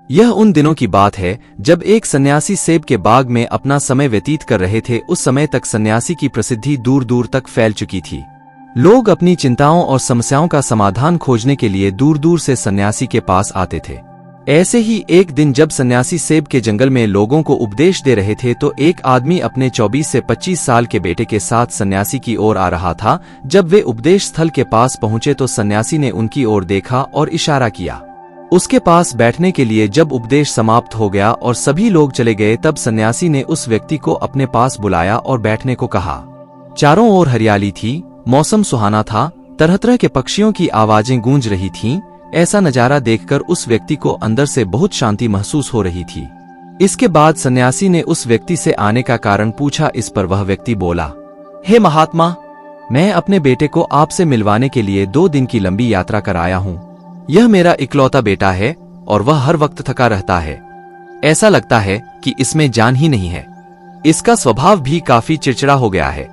यह उन दिनों की बात है जब एक सन्यासी सेब के बाग में अपना समय व्यतीत कर रहे थे। उस समय तक सन्यासी की प्रसिद्धि दूर दूर तक फैल चुकी थी। लोग अपनी चिंताओं और समस्याओं का समाधान खोजने के लिए दूर दूर से सन्यासी के पास आते थे। ऐसे ही एक दिन जब सन्यासी सेब के जंगल में लोगों को उपदेश दे रहे थे तो एक आदमी अपने 24 से 25 साल के बेटे के साथ सन्यासी की ओर आ रहा था। जब वे उपदेश स्थल के पास पहुंचे तो सन्यासी ने उनकी ओर देखा और इशारा किया उसके पास बैठने के लिए। जब उपदेश समाप्त हो गया और सभी लोग चले गए तब सन्यासी ने उस व्यक्ति को अपने पास बुलाया और बैठने को कहा। चारों ओर हरियाली थी, मौसम सुहाना था, तरह तरह के पक्षियों की आवाजें गूंज रही थीं। ऐसा नजारा देखकर उस व्यक्ति को अंदर से बहुत शांति महसूस हो रही थी। इसके बाद सन्यासी ने उस व्यक्ति से आने का कारण पूछा। इस पर वह व्यक्ति बोला, हे महात्मा, मैं अपने बेटे को आपसे मिलवाने के लिए 2 दिन की लंबी यात्रा कर आया हूँ। यह मेरा इकलौता बेटा है और वह हर वक्त थका रहता है। ऐसा लगता है कि इसमें जान ही नहीं है। इसका स्वभाव भी काफी चिड़चिड़ा हो गया है।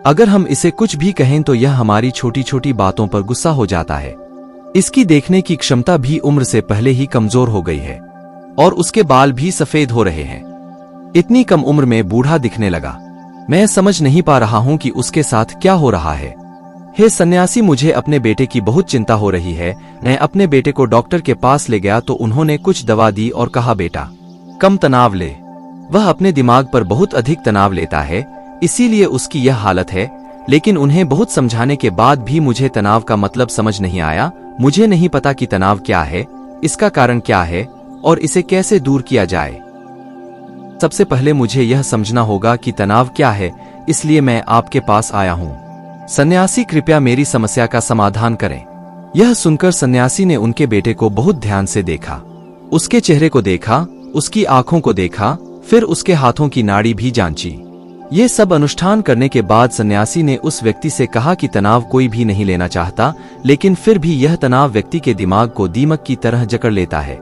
अगर हम इसे कुछ भी कहें तो यह हमारी छोटी छोटी बातों पर गुस्सा हो जाता है। इसकी देखने की क्षमता भी उम्र से पहले ही कमजोर हो गई है और उसके बाल भी सफेद हो रहे हैं। इतनी कम उम्र में बूढ़ा दिखने लगा। मैं समझ नहीं पा रहा हूं कि उसके साथ क्या हो रहा है। हे सन्यासी, मुझे अपने बेटे की बहुत चिंता हो रही है। मैं अपने बेटे को डॉक्टर के पास ले गया तो उन्होंने कुछ दवा दी और कहा, बेटा कम तनाव ले। वह अपने दिमाग पर बहुत अधिक तनाव लेता है, इसीलिए उसकी यह हालत है। लेकिन उन्हें बहुत समझाने के बाद भी मुझे तनाव का मतलब समझ नहीं आया। मुझे नहीं पता कि तनाव क्या है, इसका कारण क्या है और इसे कैसे दूर किया जाए। सबसे पहले मुझे यह समझना होगा कि तनाव क्या है, इसलिए मैं आपके पास आया हूँ। सन्यासी, कृपया मेरी समस्या का समाधान करें। यह सुनकर सन्यासी ने उनके बेटे को बहुत ध्यान से देखा। उसके चेहरे को देखा, उसकी आंखों को देखा, फिर उसके हाथों की नाड़ी भी जांची। ये सब अनुष्ठान करने के बाद सन्यासी ने उस व्यक्ति से कहा कि तनाव कोई भी नहीं लेना चाहता, लेकिन फिर भी यह तनाव व्यक्ति के दिमाग को दीमक की तरह जकड़ लेता है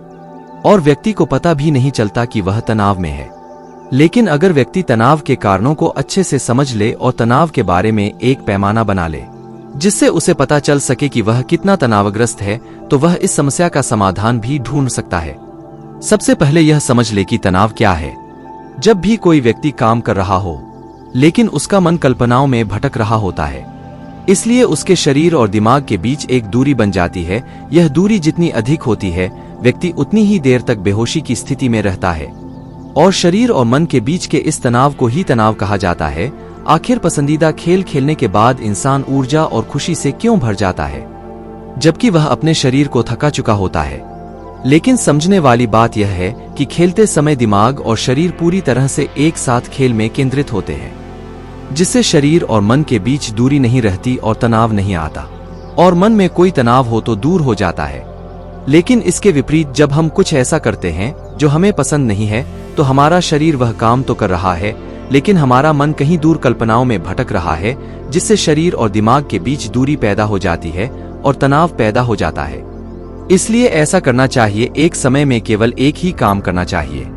और व्यक्ति को पता भी नहीं चलता कि वह तनाव में है। लेकिन अगर व्यक्ति तनाव के कारणों को अच्छे से समझ ले और तनाव के बारे में एक पैमाना बना ले जिससे उसे पता चल सके कि वह कितना तनावग्रस्त है, तो वह इस समस्या का समाधान भी ढूंढ सकता है। सबसे पहले यह समझ ले कि तनाव क्या है। जब भी कोई व्यक्ति काम कर रहा हो लेकिन उसका मन कल्पनाओं में भटक रहा होता है, इसलिए उसके शरीर और दिमाग के बीच एक दूरी बन जाती है। यह दूरी जितनी अधिक होती है, व्यक्ति उतनी ही देर तक बेहोशी की स्थिति में रहता है और शरीर और मन के बीच के इस तनाव को ही तनाव कहा जाता है। आखिर पसंदीदा खेल खेलने के बाद इंसान ऊर्जा और खुशी से क्यों भर जाता है, जबकि वह अपने शरीर को थका चुका होता है। लेकिन समझने वाली बात यह है कि खेलते समय दिमाग और शरीर पूरी तरह से एक साथ खेल में केंद्रित होते हैं, जिससे शरीर और मन के बीच दूरी नहीं रहती और तनाव नहीं आता, और मन में कोई तनाव हो तो दूर हो जाता है। लेकिन इसके विपरीत जब हम कुछ ऐसा करते हैं जो हमें पसंद नहीं है, तो हमारा शरीर वह काम तो कर रहा है, लेकिन हमारा मन कहीं दूर कल्पनाओं में भटक रहा है, जिससे शरीर और दिमाग के बीच दूरी पैदा हो जाती है और तनाव पैदा हो जाता है। इसलिए ऐसा करना चाहिए, एक समय में केवल एक ही काम करना चाहिए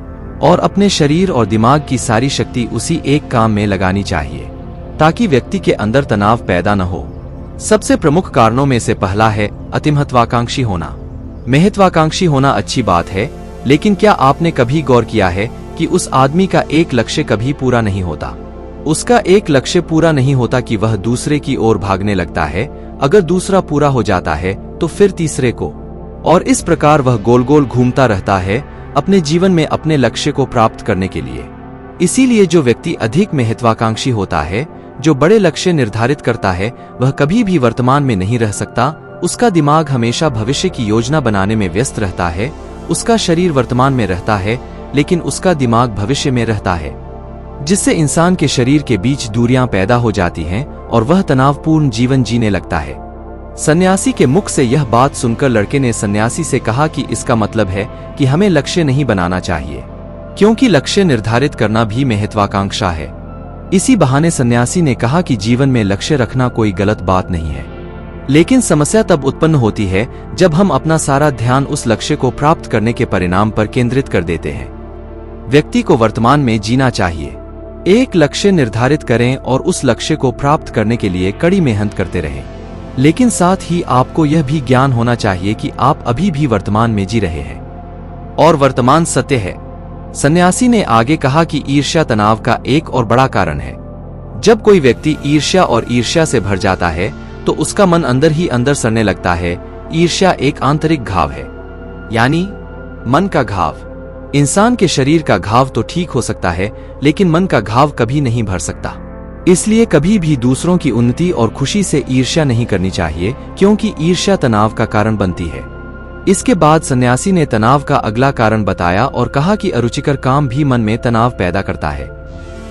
और अपने शरीर और दिमाग की सारी शक्ति उसी एक काम में लगानी चाहिए, ताकि व्यक्ति के अंदर तनाव पैदा न हो। सबसे प्रमुख कारणों में से पहला है अतिमहत्वाकांक्षी होना। महत्वाकांक्षी होना अच्छी बात है, लेकिन क्या आपने कभी गौर किया है कि उस आदमी का एक लक्ष्य कभी पूरा नहीं होता? उसका एक लक्ष्य पूरा नहीं होता कि वह दूसरे की ओर भागने लगता है। अगर दूसरा पूरा हो जाता है तो फिर तीसरे को, और इस प्रकार वह गोल गोल घूमता रहता है अपने जीवन में अपने लक्ष्य को प्राप्त करने के लिए। इसीलिए जो व्यक्ति अधिक महत्वाकांक्षी होता है, जो बड़े लक्ष्य निर्धारित करता है, वह कभी भी वर्तमान में नहीं रह सकता। उसका दिमाग हमेशा भविष्य की योजना बनाने में व्यस्त रहता है। उसका शरीर वर्तमान में रहता है, लेकिन उसका दिमाग भविष्य में रहता है, जिससे इंसान के शरीर के बीच दूरियां पैदा हो जाती हैं और वह तनावपूर्ण जीवन जीने लगता है। सन्यासी के मुख से यह बात सुनकर लड़के ने सन्यासी से कहा कि इसका मतलब है कि हमें लक्ष्य नहीं बनाना चाहिए, क्योंकि लक्ष्य निर्धारित करना भी महत्वाकांक्षा है। इसी बहाने सन्यासी ने कहा कि जीवन में लक्ष्य रखना कोई गलत बात नहीं है, लेकिन समस्या तब उत्पन्न होती है जब हम अपना सारा ध्यान उस लक्ष्य को प्राप्त करने के परिणाम पर केंद्रित कर देते हैं। व्यक्ति को वर्तमान में जीना चाहिए। एक लक्ष्य निर्धारित करें और उस लक्ष्य को प्राप्त करने के लिए कड़ी मेहनत करते रहें, लेकिन साथ ही आपको यह भी ज्ञान होना चाहिए कि आप अभी भी वर्तमान में जी रहे हैं। और वर्तमान सत्य है। सन्यासी ने आगे कहा कि ईर्ष्या तनाव का एक और बड़ा कारण है। जब कोई व्यक्ति ईर्ष्या से भर जाता है तो उसका मन अंदर ही अंदर सड़ने लगता है। ईर्ष्या एक आंतरिक घाव है, यानी मन का घाव। इंसान के शरीर का घाव तो ठीक हो सकता है, लेकिन मन का घाव कभी नहीं भर सकता। इसलिए कभी भी दूसरों की उन्नति और खुशी से ईर्ष्या नहीं करनी चाहिए, क्योंकि ईर्ष्या तनाव का कारण बनती है। इसके बाद सन्यासी ने तनाव का अगला कारण बताया और कहा कि अरुचिकर काम भी मन में तनाव पैदा करता है।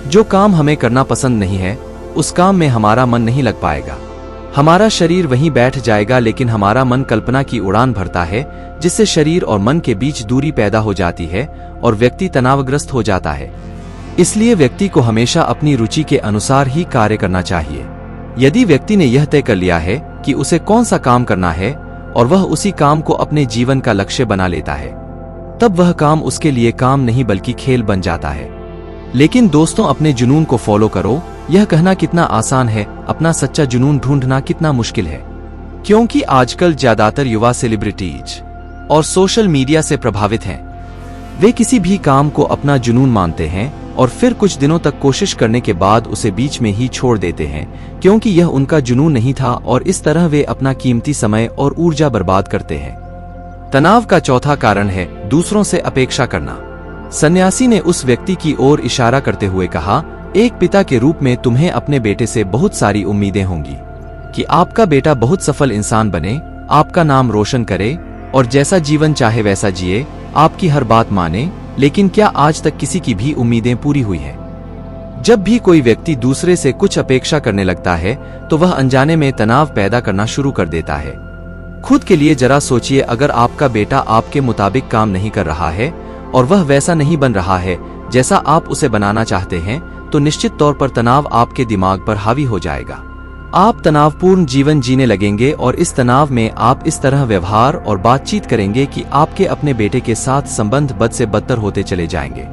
जो काम हमें करना पसंद नहीं है, उस काम में हमारा मन नहीं लग पाएगा। हमारा शरीर वहीं बैठ जाएगा, लेकिन हमारा मन कल्पना की उड़ान भरता है, जिससे शरीर और मन के बीच दूरी पैदा हो जाती है और व्यक्ति तनावग्रस्त हो जाता है। इसलिए व्यक्ति को हमेशा अपनी रुचि के अनुसार ही कार्य करना चाहिए। यदि व्यक्ति ने यह तय कर लिया है कि उसे कौन सा काम करना है और वह उसी काम को अपने जीवन का लक्ष्य बना लेता है, तब वह काम उसके लिए काम नहीं बल्कि खेल बन जाता है। लेकिन दोस्तों, अपने जुनून को फॉलो करो, यह कहना कितना आसान है, अपना सच्चा जुनून ढूंढना कितना मुश्किल है। क्योंकि आजकल ज्यादातर युवा सेलिब्रिटीज और सोशल मीडिया से प्रभावित हैं। वे किसी भी काम को अपना जुनून मानते हैं और फिर कुछ दिनों तक कोशिश करने के बाद उसे बीच में ही छोड़ देते हैं, क्योंकि यह उनका जुनून नहीं था, और इस तरह वे अपना कीमती समय और ऊर्जा बर्बाद करते हैं। तनाव का चौथा कारण है दूसरों से अपेक्षा करना। सन्यासी ने उस व्यक्ति की ओर इशारा करते हुए कहा, एक पिता के रूप में तुम्हें अपने बेटे से बहुत सारी उम्मीदें होंगी कि आपका बेटा बहुत सफल इंसान बने, आपका नाम रोशन करे और जैसा जीवन चाहे वैसा जिए, आपकी हर बात माने। लेकिन क्या आज तक किसी की भी उम्मीदें पूरी हुई हैं? जब भी कोई व्यक्ति दूसरे से कुछ अपेक्षा करने लगता है तो वह अनजाने में तनाव पैदा करना शुरू कर देता है। खुद के लिए जरा सोचिए, अगर आपका बेटा आपके मुताबिक काम नहीं कर रहा है और वह वैसा नहीं बन रहा है जैसा आप उसे बनाना चाहते हैं, तो निश्चित तौर पर तनाव आपके दिमाग पर हावी हो जाएगा। आप तनावपूर्ण जीवन जीने लगेंगे और इस तनाव में आप इस तरह व्यवहार और बातचीत करेंगे कि आपके अपने बेटे के साथ संबंध बद से बदतर होते चले जाएंगे।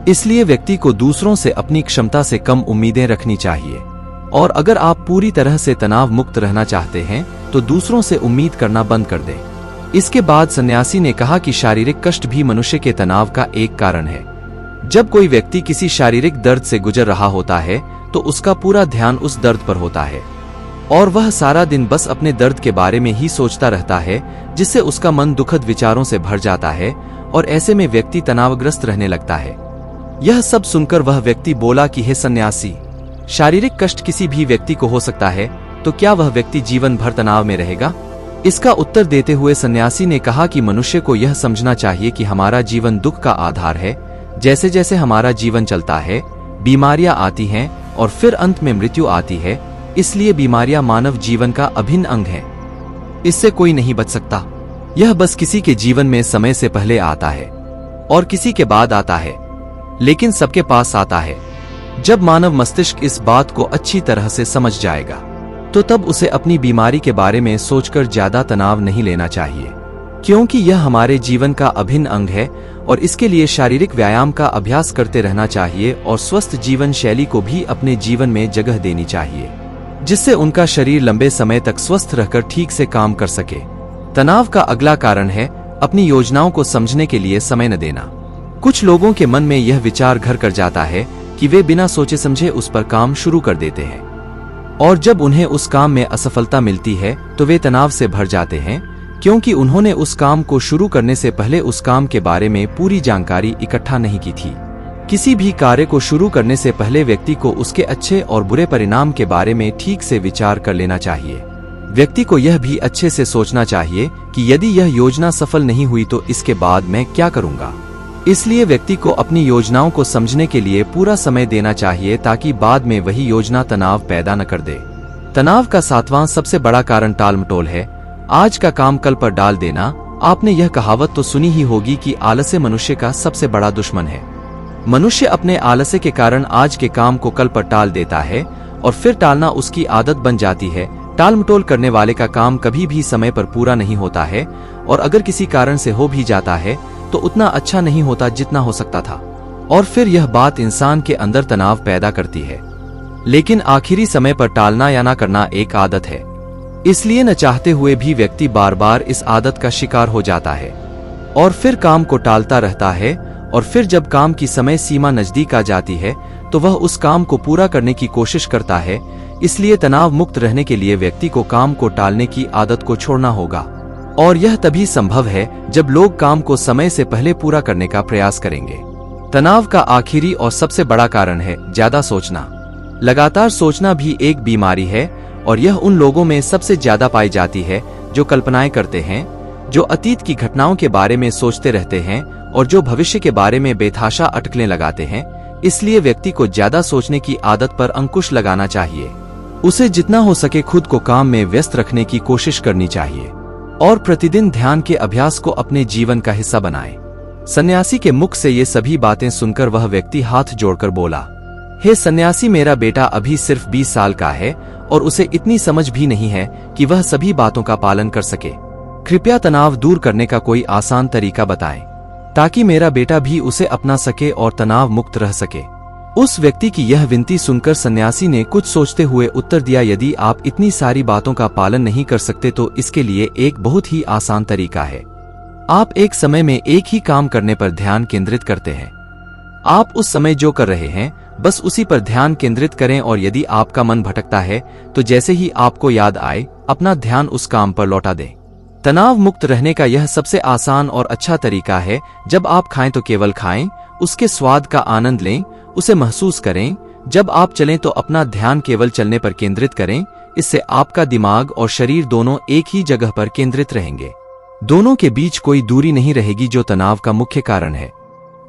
इसलिए व्यक्ति को दूसरों से अपनी क्षमता से कम उम्मीदें रखनी चाहिए, और अगर आप पूरी तरह से तनाव मुक्त रहना चाहते हैं तो दूसरों से उम्मीद करना बंद कर दें। इसके बाद सन्यासी ने कहा कि शारीरिक कष्ट भी मनुष्य के तनाव का एक कारण है। जब कोई व्यक्ति किसी शारीरिक दर्द से गुजर रहा होता है तो उसका पूरा ध्यान उस दर्द पर होता है और वह सारा दिन बस अपने दर्द के बारे में ही सोचता रहता है, जिससे उसका मन दुखद विचारों से भर जाता है और ऐसे में व्यक्ति तनावग्रस्त रहने लगता है। यह सब सुनकर वह व्यक्ति बोला कि हे सन्यासी, शारीरिक कष्ट किसी भी व्यक्ति को हो सकता है, तो क्या वह व्यक्ति जीवन भर तनाव में रहेगा? इसका उत्तर देते हुए सन्यासी ने कहा कि मनुष्य को यह समझना चाहिए कि हमारा जीवन दुख का आधार है। जैसे जैसे हमारा जीवन चलता है, बीमारियां आती हैं और फिर अंत में मृत्यु आती है। इसलिए बीमारियां मानव जीवन का अभिन्न अंग है, इससे कोई नहीं बच सकता। यह बस किसी के जीवन में समय से पहले आता है और किसी के बाद आता है, लेकिन सबके पास आता है। जब मानव मस्तिष्क इस बात को अच्छी तरह से समझ जाएगा तो तब उसे अपनी बीमारी के बारे में सोचकर ज्यादा तनाव नहीं लेना चाहिए, क्योंकि यह हमारे जीवन का अभिन्न अंग है और इसके लिए शारीरिक व्यायाम का अभ्यास करते रहना चाहिए और स्वस्थ जीवन शैली को भी अपने जीवन में जगह देनी चाहिए, जिससे उनका शरीर लंबे समय तक स्वस्थ रहकर ठीक से काम कर सके। तनाव का अगला कारण है अपनी योजनाओं को समझने के लिए समय न देना। कुछ लोगों के मन में यह विचार घर कर जाता है कि वे बिना सोचे समझे उस पर काम शुरू कर देते हैं, और जब उन्हें उस काम में असफलता मिलती है तो वे तनाव से भर जाते हैं, क्योंकि उन्होंने उस काम को शुरू करने से पहले उस काम के बारे में पूरी जानकारी इकट्ठा नहीं की थी। किसी भी कार्य को शुरू करने से पहले व्यक्ति को उसके अच्छे और बुरे परिणाम के बारे में ठीक से विचार कर लेना चाहिए। व्यक्ति को यह भी अच्छे से सोचना चाहिए कि यदि यह योजना सफल नहीं हुई तो इसके बाद मैं क्या करूंगा। इसलिए व्यक्ति को अपनी योजनाओं को समझने के लिए पूरा समय देना चाहिए, ताकि बाद में वही योजना तनाव पैदा न कर दे। तनाव का सातवां सबसे बड़ा कारण टालमटोल है। आज का काम कल पर डाल देना। आपने यह कहावत तो सुनी ही होगी कि आलस्य मनुष्य का सबसे बड़ा दुश्मन है। मनुष्य अपने आलस्य के कारण आज के काम को कल पर टाल देता है और फिर टालना उसकी आदत बन जाती है। टालमटोल करने वाले का काम कभी भी समय पर पूरा नहीं होता है, और अगर किसी कारण से हो भी जाता है तो उतना अच्छा नहीं होता जितना हो सकता था, और फिर यह बात इंसान के अंदर तनाव पैदा करती है। लेकिन आखिरी समय पर टालना या ना करना एक आदत है, इसलिए न चाहते हुए भी व्यक्ति बार बार इस आदत का शिकार हो जाता है। और फिर काम को टालता रहता है, और फिर जब काम की समय सीमा नजदीक आ जाती है तो वह उस काम को पूरा करने की कोशिश करता है। इसलिए तनाव मुक्त रहने के लिए व्यक्ति को काम को टालने की आदत को छोड़ना होगा, और यह तभी संभव है जब लोग काम को समय से पहले पूरा करने का प्रयास करेंगे। तनाव का आखिरी और सबसे बड़ा कारण है ज्यादा सोचना। लगातार सोचना भी एक बीमारी है, और यह उन लोगों में सबसे ज्यादा पाई जाती है जो कल्पनाएं करते हैं, जो अतीत की घटनाओं के बारे में सोचते रहते हैं और जो भविष्य के बारे में बेतहाशा अटकलें लगाते हैं। इसलिए व्यक्ति को ज्यादा सोचने की आदत पर अंकुश लगाना चाहिए। उसे जितना हो सके खुद को काम में व्यस्त रखने की कोशिश करनी चाहिए, और प्रतिदिन ध्यान के अभ्यास को अपने जीवन का हिस्सा बनाए। सन्यासी के मुख से ये सभी बातें सुनकर वह व्यक्ति हाथ जोड़कर बोला, हे सन्यासी, मेरा बेटा अभी सिर्फ 20 साल का है और उसे इतनी समझ भी नहीं है कि वह सभी बातों का पालन कर सके। कृपया तनाव दूर करने का कोई आसान तरीका बताएं, ताकि मेरा बेटा भी उसे अपना सके और तनाव मुक्त रह सके। उस व्यक्ति की यह विनती सुनकर सन्यासी ने कुछ सोचते हुए उत्तर दिया, यदि आप इतनी सारी बातों का पालन नहीं कर सकते तो इसके लिए एक बहुत ही आसान तरीका है। आप एक समय में एक ही काम करने पर ध्यान केंद्रित करते हैं। आप उस समय जो कर रहे हैं बस उसी पर ध्यान केंद्रित करें, और यदि आपका मन भटकता है तो जैसे ही आपको याद आए अपना ध्यान उस काम पर लौटा दें। तनाव मुक्त रहने का यह सबसे आसान और अच्छा तरीका है। जब आप खाएं तो केवल खाएं, उसके स्वाद का आनंद लें, उसे महसूस करें। जब आप चलें तो अपना ध्यान केवल चलने पर केंद्रित करें। इससे आपका दिमाग और शरीर दोनों एक ही जगह पर केंद्रित रहेंगे। दोनों के बीच कोई दूरी नहीं रहेगी, जो तनाव का मुख्य कारण है।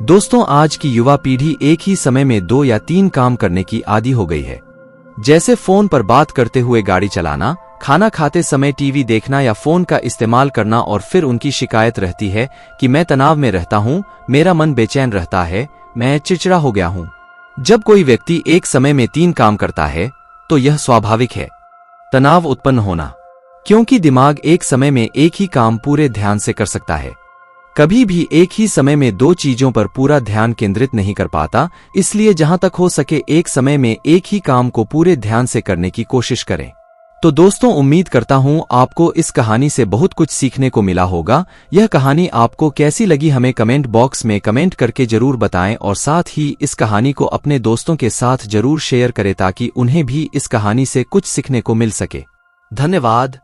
दोस्तों, आज की युवा पीढ़ी एक ही समय में 2 या 3 काम करने की आदी हो गई है, जैसे फोन पर बात करते हुए गाड़ी चलाना, खाना खाते समय टीवी देखना या फोन का इस्तेमाल करना। और फिर उनकी शिकायत रहती है कि मैं तनाव में रहता हूँ, मेरा मन बेचैन रहता है, मैं चिड़चिड़ा हो गया हूँ। जब कोई व्यक्ति एक समय में 3 काम करता है तो यह स्वाभाविक है तनाव उत्पन्न होना, क्योंकि दिमाग एक समय में एक ही काम पूरे ध्यान से कर सकता है। कभी भी एक ही समय में 2 चीजों पर पूरा ध्यान केंद्रित नहीं कर पाता। इसलिए जहां तक हो सके एक समय में एक ही काम को पूरे ध्यान से करने की कोशिश करें। तो दोस्तों, उम्मीद करता हूं आपको इस कहानी से बहुत कुछ सीखने को मिला होगा। यह कहानी आपको कैसी लगी हमें कमेंट बॉक्स में कमेंट करके जरूर बताएं, और साथ ही इस कहानी को अपने दोस्तों के साथ जरूर शेयर करें ताकि उन्हें भी इस कहानी से कुछ सीखने को मिल सके। धन्यवाद।